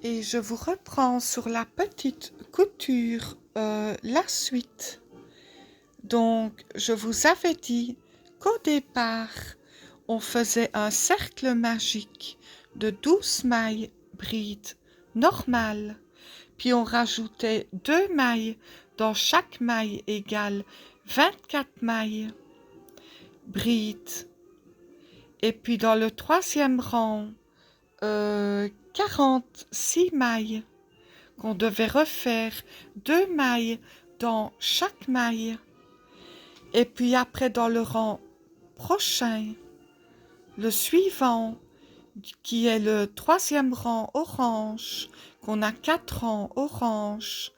Et je vous reprends sur la petite couture la suite. Donc, je vous avais dit qu'au départ, on faisait un cercle magique de 12 mailles brides normales, puis on rajoutait 2 mailles dans chaque maille égale 24 mailles brides. Et puis dans le troisième rang, 46 mailles qu'on devait refaire 2 mailles dans chaque maille. Et puis après dans le rang prochain, le suivant, qui est le troisième rang orange, qu'on a 4 rangs orange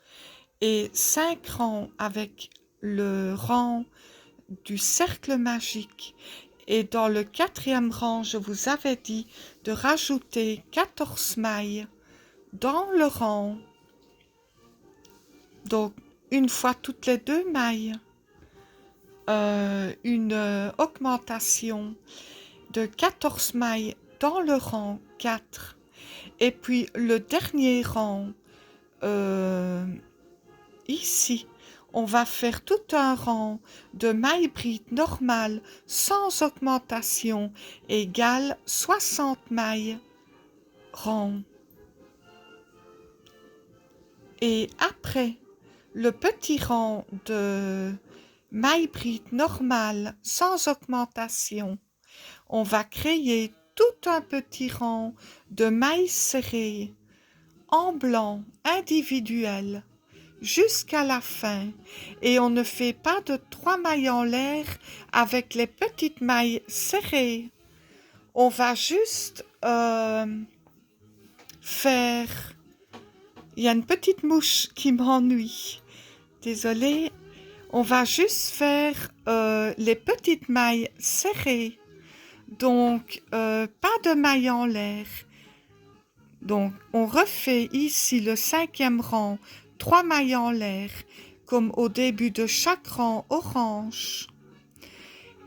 et 5 rangs avec le rang du cercle magique. Et dans le quatrième rang, je vous avais dit de rajouter 14 mailles dans le rang. Donc, une fois toutes les 2 mailles, une augmentation de 14 mailles dans le rang 4. Et puis, le dernier rang, ici, on va faire tout un rang de mailles brides normales sans augmentation égale 60 mailles rang. Et après le petit rang de mailles brides normales sans augmentation, on va créer tout un petit rang de mailles serrées en blanc individuelles jusqu'à la fin, et on ne fait pas de 3 mailles en l'air avec les petites mailles serrées. On va juste faire... Il y a une petite mouche qui m'ennuie. Désolée. On va juste faire les petites mailles serrées. Donc, pas de mailles en l'air. Donc, on refait ici le 5e rang, 3 mailles en l'air, comme au début de chaque rang orange.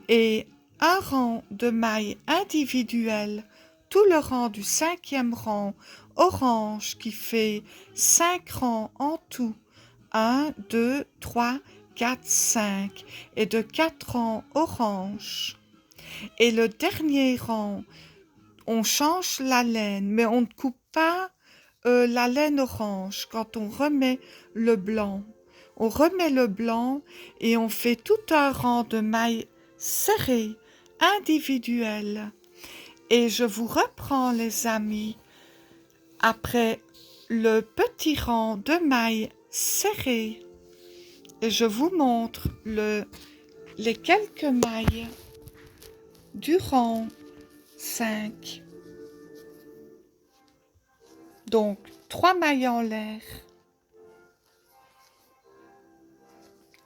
Et un rang de mailles individuelles, tout le rang du 5e rang orange qui fait 5 rangs en tout. 1, 2, 3, 4, 5. Et de 4 rangs orange. Et le dernier rang, on change la laine, mais on ne coupe pas la laine orange quand on remet le blanc. On remet le blanc et on fait tout un rang de mailles serrées, individuelles. Et je vous reprends, les amis, après le petit rang de mailles serrées. Et je vous montre les quelques mailles du rang 5. Donc, 3 mailles en l'air.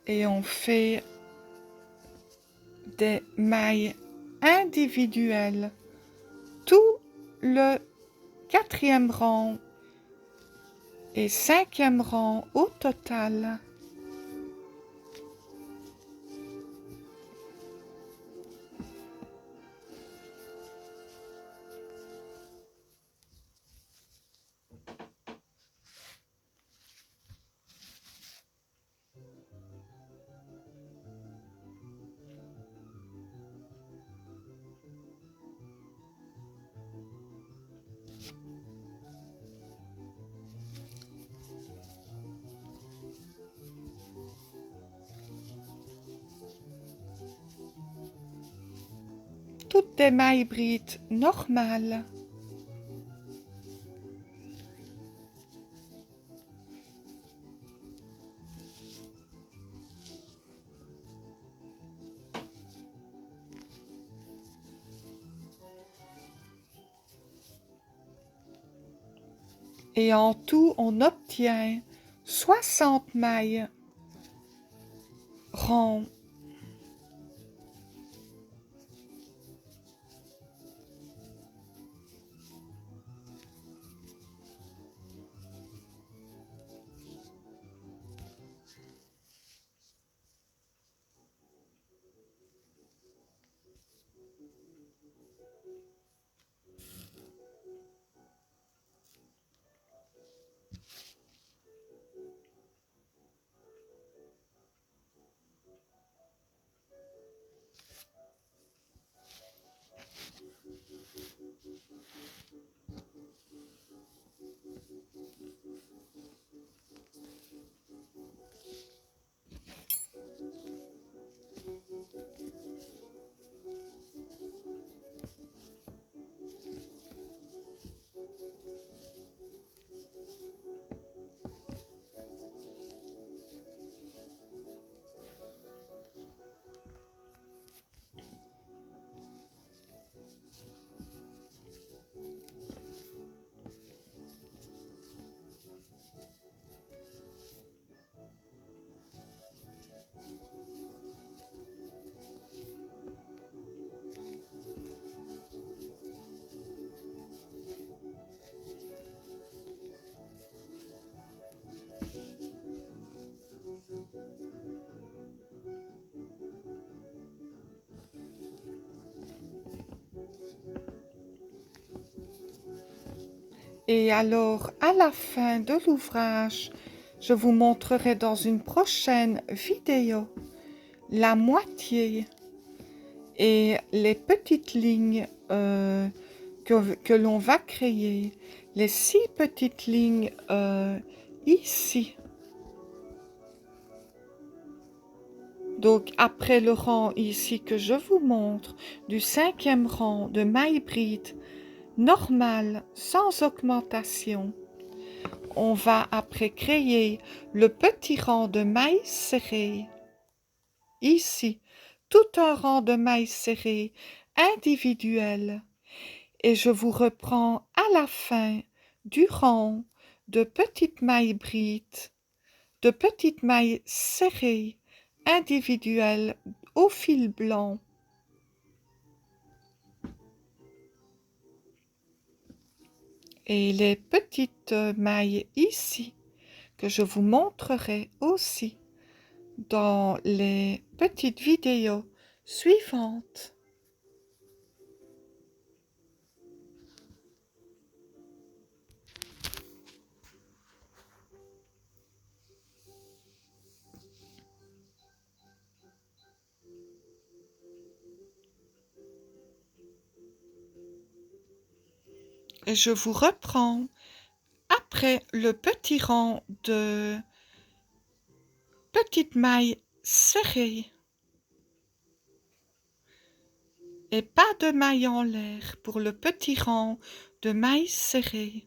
Et on fait des mailles individuelles. Tout le 4e rang et 5e rang au total. Toutes des mailles brides normales. Et en tout, on obtient 60 mailles ronds. Et alors, à la fin de l'ouvrage, je vous montrerai dans une prochaine vidéo la moitié et les petites lignes que l'on va créer, les 6 petites lignes ici. Donc, après le rang ici que je vous montre, du 5e rang de maille bride normal, sans augmentation, on va après créer le petit rang de mailles serrées. Ici, tout un rang de mailles serrées individuelles. Et je vous reprends à la fin du rang de petites mailles brides, de petites mailles serrées individuelles au fil blanc. Et les petites mailles ici que je vous montrerai aussi dans les petites vidéos suivantes. Et je vous reprends après le petit rang de petites mailles serrées et pas de mailles en l'air pour le petit rang de mailles serrées.